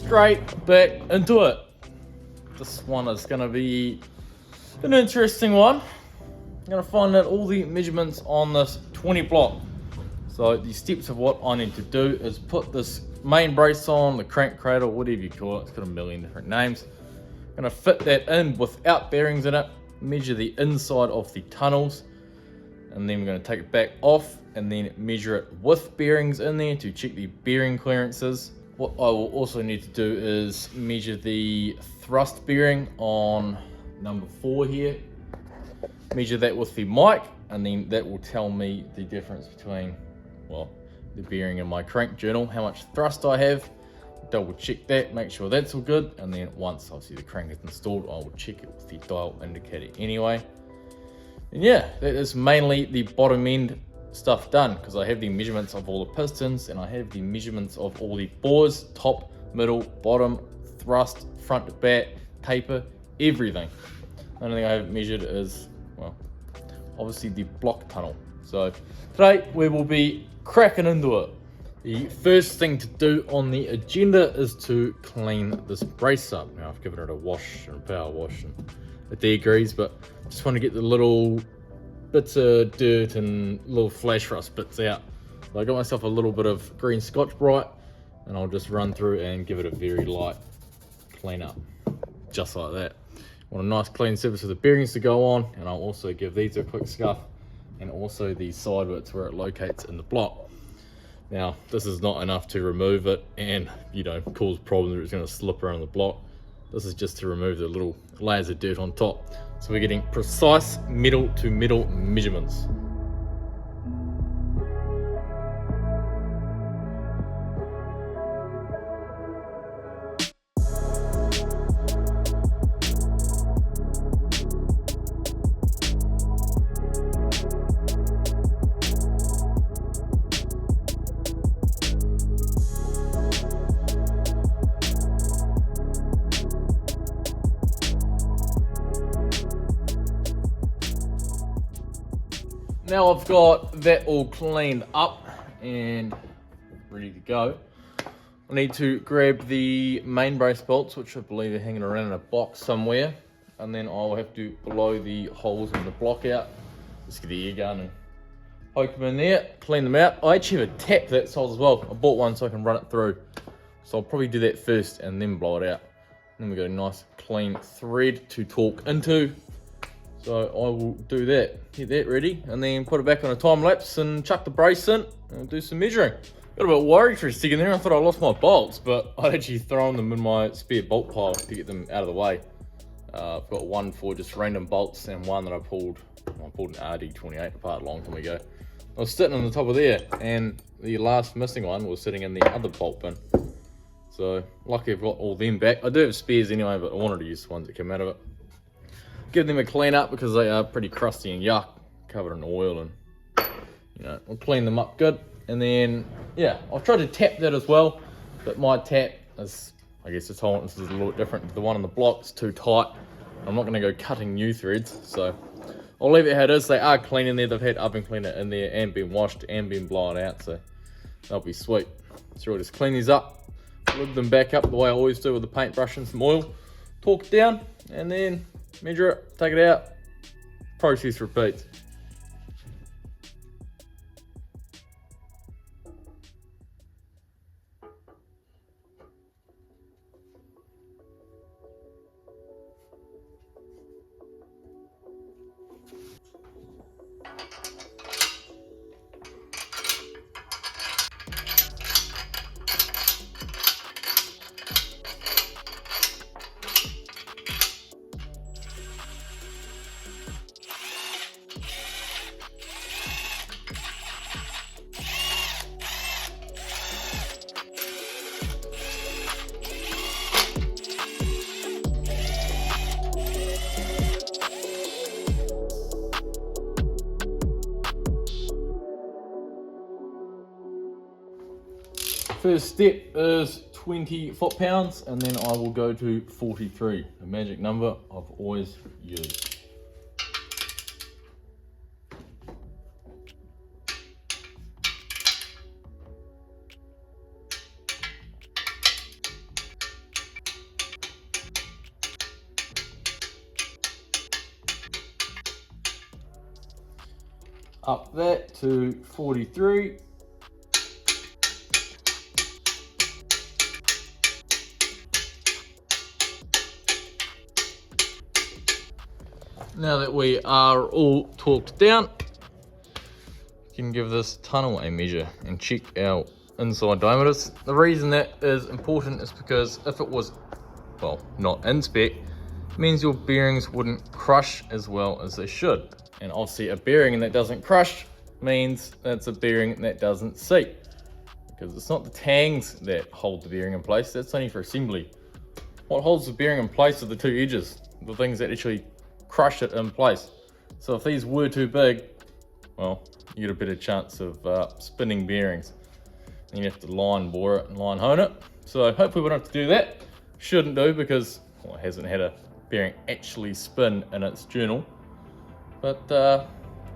straight back into it. This one is going to be an interesting one. I'm going to find out all the measurements on this 20 block. So the steps of what I need to do is put this main brace on, the crank cradle, whatever you call it. It's got a million different names. I'm going to fit that in without bearings in it, measure the inside of the tunnels, and then we're going to take it back off and then measure it with bearings in there to check the bearing clearances. What I will also need to do is measure the thrust bearing on number 4 here. Measure that with the mic, and then that will tell me the difference between, well, the bearing in my crank journal, how much thrust I have. Double check that, make sure that's all good, and then once obviously the crank is installed, I will check it with the dial indicator anyway. And yeah, that is mainly the bottom end stuff done, because I have the measurements of all the pistons and I have the measurements of all the bores, top, middle, bottom, thrust, front to back, taper, everything. The only thing I haven't measured is, well, obviously the block tunnel. So today we will be cracking into it. The first thing to do on the agenda is to clean this brace up. Now I've given it a wash and a power wash and a degrease, but just want to get the little bits of dirt and little flash rust bits out. So I got myself a little bit of green Scotch-Brite and I'll just run through and give it a very light clean up, just like that. Want a nice clean surface for the bearings to go on, and I'll also give these a quick scuff and also the side bits where it locates in the block. Now this is not enough to remove it and, you know, cause problems where it's going to slip around the block. This is just to remove the little layers of dirt on top. So we're getting precise metal to metal measurements. Now I've got that all cleaned up and ready to go. I need to grab the main brace bolts, which I believe are hanging around in a box somewhere, and then I'll have to blow the holes in the block out. Just get the air gun and poke them in there, clean them out. I actually have a tap that side as well. I bought one so I can run it through. So I'll probably do that first and then blow it out. Then we've got a nice clean thread to torque into. So I will do that, get that ready, and then put it back on a time lapse and chuck the brace in and do some measuring. Got a bit worried for a second there. I thought I lost my bolts, but I'd actually thrown them in my spare bolt pile to get them out of the way. I've got one for just random bolts and one that I pulled an RB20DET apart a long time ago. I was sitting on the top of there, and the last missing one was sitting in the other bolt bin. So lucky I've got all them back. I do have spares anyway, but I wanted to use the ones that came out of it. Give them a clean up because they are pretty crusty and yuck, covered in oil, and you know, we'll clean them up good. And then yeah, I've tried to tap that as well, but my tap is, I guess the tolerance is a little bit different. The one on the block is too tight. I'm not going to go cutting new threads, so I'll leave it how it is. They are clean in there. They've had oven cleaner in there and been washed and been blown out, so they'll be sweet. So we'll just clean these up, lug them back up the way I always do with the paintbrush and some oil, torque it down, and then measure it, take it out, process repeats. First step is 20 foot-pounds, and then I will go to 43, the magic number I've always used. up that to 43. Now that we are all torqued down, you can give this tunnel a measure and check our inside diameters. The reason that is important is because if it was, well, not in spec, it means your bearings wouldn't crush as well as they should. And obviously a bearing that doesn't crush means that's a bearing that doesn't seat. Because it's not the tangs that hold the bearing in place, that's only for assembly. What holds the bearing in place are the two edges, the things that actually crush it in place. So if these were too big, well, you get a better chance of spinning bearings. And you have to line bore it and line hone it. So hopefully we don't have to do that. Shouldn't do because, well, it hasn't had a bearing actually spin in its journal. But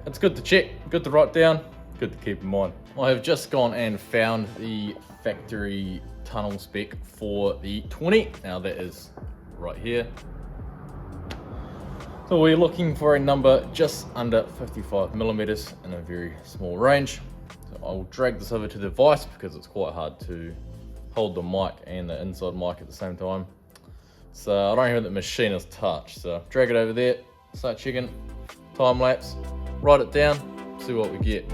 it's good to check, good to write down, good to keep in mind. I have just gone and found the factory tunnel spec for the 20. Now that is right here. So we're looking for a number just under 55 millimeters in a very small range. So I will drag this over to the vise because it's quite hard to hold the mic and the inside mic at the same time. So I don't have the machine is touch. So drag it over there, start checking, time lapse, write it down, see what we get.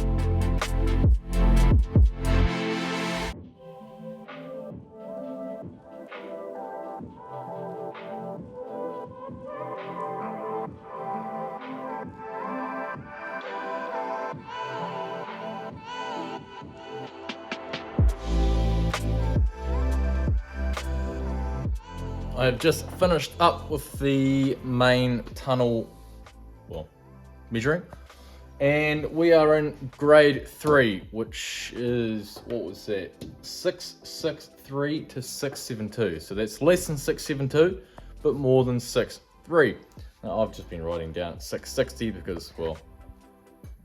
I have just finished up with the main tunnel, well, measuring, and we are in grade 3, which is, what was that, 663 to 672. So that's less than 672, but more than 6.3. Now I've just been writing down at 660 because, well,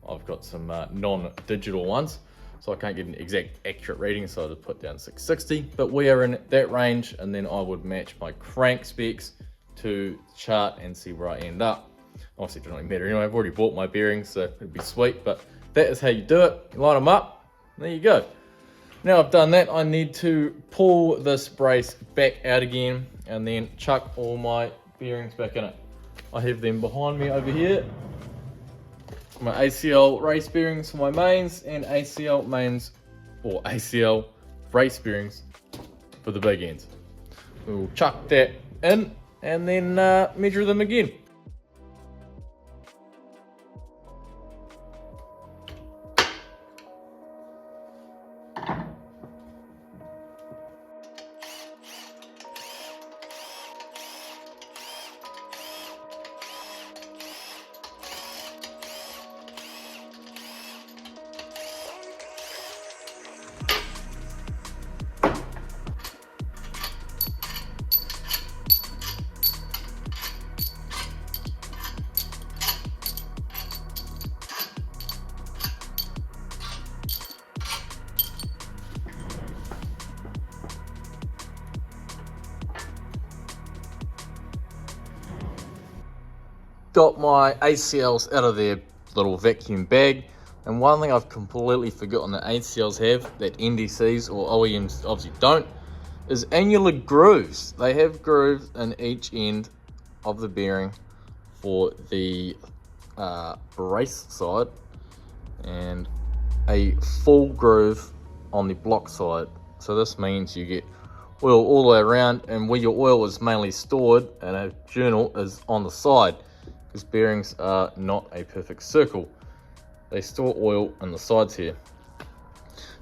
I've got some non-digital ones, so I can't get an exact accurate reading, so I just put down 660. But we are in that range, and then I would match my crank specs to chart and see where I end up. Obviously it doesn't really matter anyway, I've already bought my bearings, so it'd be sweet, but that is how you do it. You line them up, there you go. Now I've done that, I need to pull this brace back out again and then chuck all my bearings back in it. I have them behind me over here. My ACL race bearings for my mains and ACL mains or ACL race bearings for the big ends. We'll chuck that in and then measure them again. Got my ACLs out of their little vacuum bag, and one thing I've completely forgotten that ACLs have that NDCs or OEMs obviously don't is annular grooves. They have grooves in each end of the bearing for the brace side and a full groove on the block side. So this means you get oil all the way around, and where your oil is mainly stored in a journal is on the side. Because bearings are not a perfect circle. They store oil on the sides here.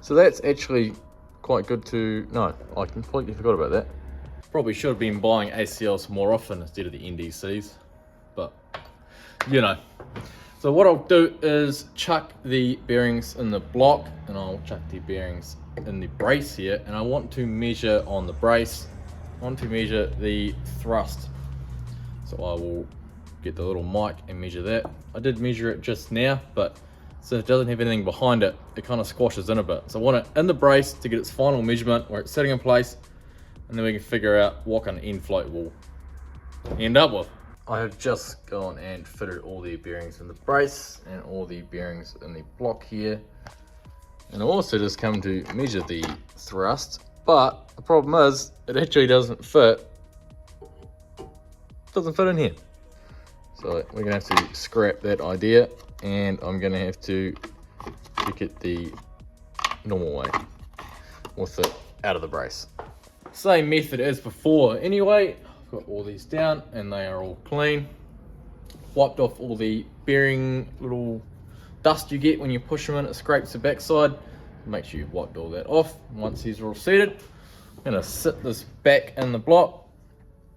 So that's actually quite good to know. I completely forgot about that. Probably should have been buying ACLs more often instead of the NDCs, but you know. So what I'll do is chuck the bearings in the block, and I'll chuck the bearings in the brace here, and I want to measure on the brace. I want to measure the thrust. So I will get the little mic and measure that. I did measure it just now, but since it doesn't have anything behind it, it kind of squashes in a bit. So I want it in the brace to get its final measurement where it's sitting in place, and then we can figure out what kind of end float we'll end up with. I have just gone and fitted all the bearings in the brace and all the bearings in the block here. And I also just come to measure the thrust, but the problem is it actually doesn't fit. Doesn't fit in here. So we're gonna have to scrap that idea, and I'm gonna have to check it the normal way with it out of the brace. Same method as before anyway. I've got all these down and they are all clean. Wiped off all the bearing little dust you get when you push them in, it scrapes the backside. Make sure you've wiped all that off. Once these are all seated, I'm gonna sit this back in the block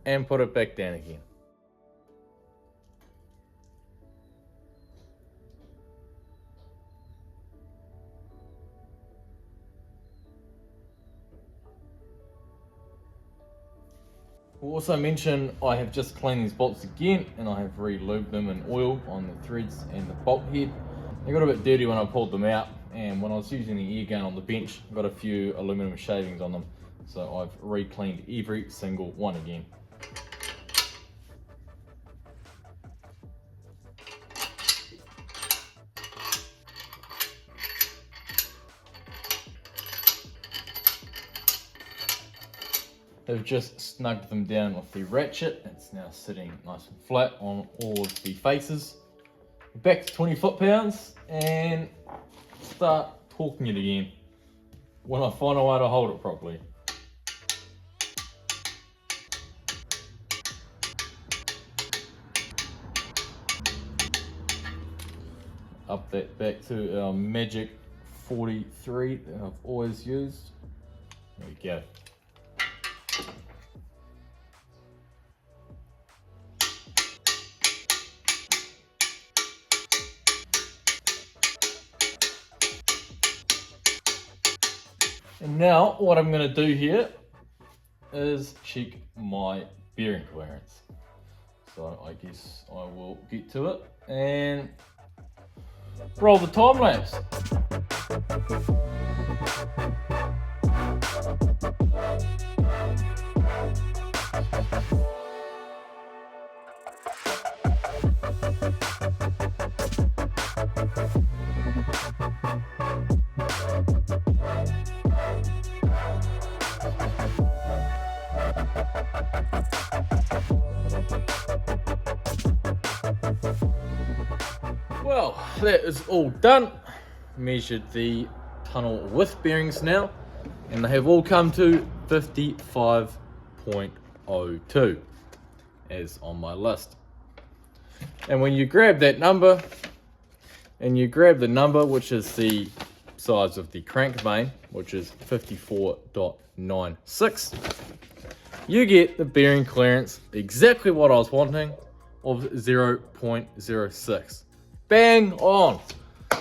and put it back down again. We'll also mention I have just cleaned these bolts again, and I have re-lubed them in oil on the threads and the bolt head. They got a bit dirty when I pulled them out, and when I was using the air gun on the bench, I got a few aluminum shavings on them. So I've re-cleaned every single one again. I've just snugged them down with the ratchet. It's now sitting nice and flat on all of the faces. Back to 20 foot-pounds and start torquing it again when I find a way to hold it properly. Up that back to our magic 43 that I've always used. There we go. And now what I'm going to do here is check my bearing clearance. So I guess I will get to it and roll the time lapse. Well, that is all done. Measured the tunnel width bearings now, and they have all come to 55.02 as on my list. And when you grab that number, and you grab the number which is the size of the crank vane, which is 54.96, you get the bearing clearance exactly what I was wanting of 0.06. Bang on.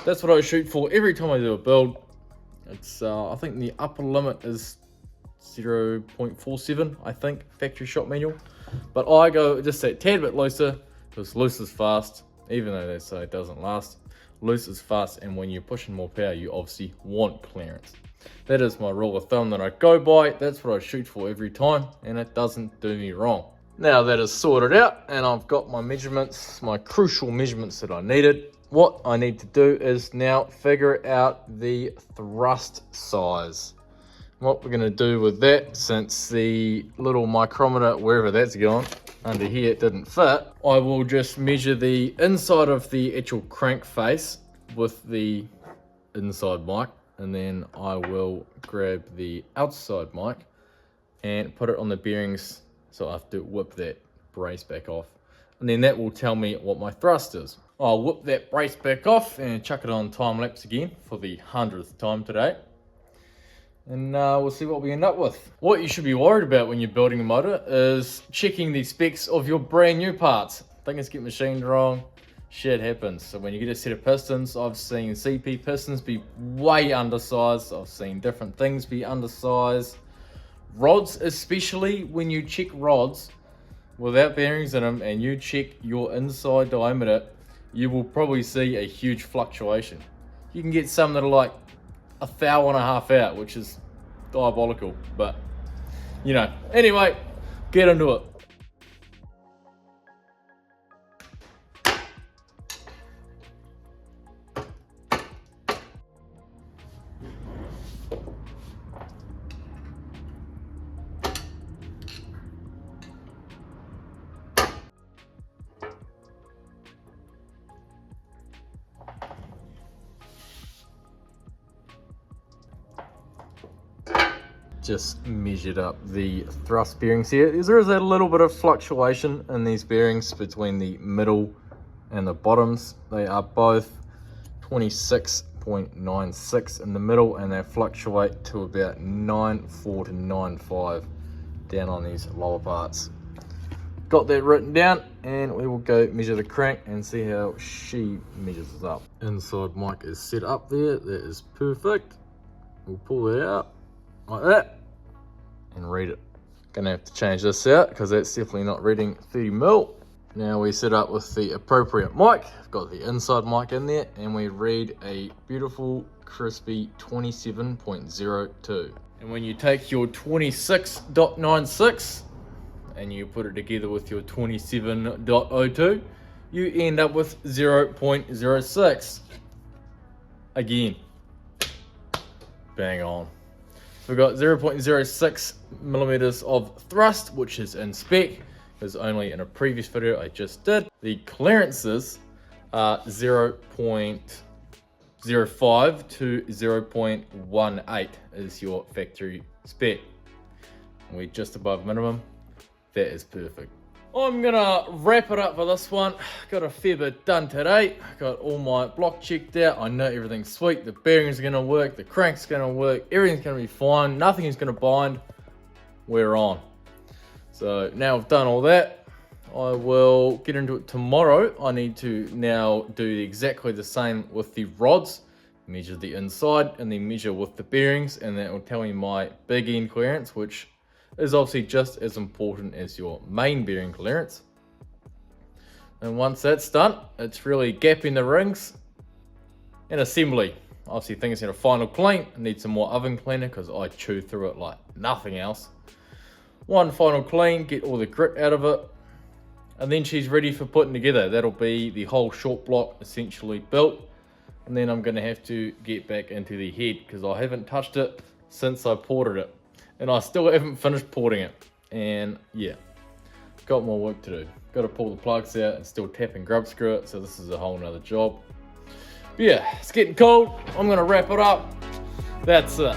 That's what I shoot for every time I do a build. It's I think the upper limit is 0.47, I think, factory shop manual. But I go just a tad bit looser, because loose is fast, even though they say it doesn't last. Loose is fast, and when you're pushing more power, you obviously want clearance. That is my rule of thumb that I go by. That's what I shoot for every time, and it doesn't do me wrong. Now that is sorted out, and I've got my measurements, my crucial measurements that I needed. What I need to do is now figure out the thrust size. What we're going to do with that, since the little micrometer, wherever that's gone, under here it didn't fit, I will just measure the inside of the actual crank face with the inside mic, and then I will grab the outside mic and put it on the bearings. So I have to whip that brace back off, and then that will tell me what my thrust is. I'll whip that brace back off and chuck it on time lapse again for the 100th time today. And we'll see what we end up with. What you should be worried about when you're building a motor is checking the specs of your brand new parts. Things get machined wrong, shit happens. So when you get a set of pistons, I've seen CP pistons be way undersized. I've seen different things be undersized. Rods, especially when you check rods without bearings in them and you check your inside diameter, you will probably see a huge fluctuation. You can get some that are like 1.5 thou out, which is diabolical, but you know. Anyway, get into it. just measured up the thrust bearings here. There is a little bit of fluctuation in these bearings between the middle and the bottoms. They are both 26.96 in the middle, and they fluctuate to about 9.4 to 9.5 down on these lower parts. Got that written down, and we will go measure the crank and see how she measures it up. Inside mic is set up there. That is perfect. We'll pull it out like that and read it. Gonna have to change this out because that's definitely not reading 30 mil. Now we set up with the appropriate mic. I've got the inside mic in there, and we read a beautiful crispy 27.02. And when you take your 26.96 and you put it together with your 27.02, you end up with 0.06. Again, bang on. So we've got 0.06 millimeters of thrust, which is in spec, because only in a previous video I just did. The clearances are 0.05 to 0.18 is your factory spec. And we're just above minimum. That is perfect. I'm gonna wrap it up for this one. Got a fair bit done today. Got all my block checked out. I know everything's sweet. The bearing's gonna work, the crank's gonna work, everything's gonna be fine. Nothing is gonna bind. We're on. So now I've done all that, I will get into it tomorrow. I need to now do exactly the same with the rods. Measure the inside and then measure with the bearings, and that will tell me my big end clearance, which is obviously just as important as your main bearing clearance. And once that's done, it's really gapping the rings and assembly. Obviously things need a final clean. I need some more oven cleaner because I chew through it like nothing else. One final clean, get all the grit out of it, and then she's ready for putting together. That'll be the whole short block essentially built. And then I'm going to have to get back into the head because I haven't touched it since I ported it. And I still haven't finished porting it. And yeah, got more work to do. Got to pull the plugs out and still tap and grub screw it. So this is a whole nother job. But yeah, it's getting cold. I'm going to wrap it up. That's it.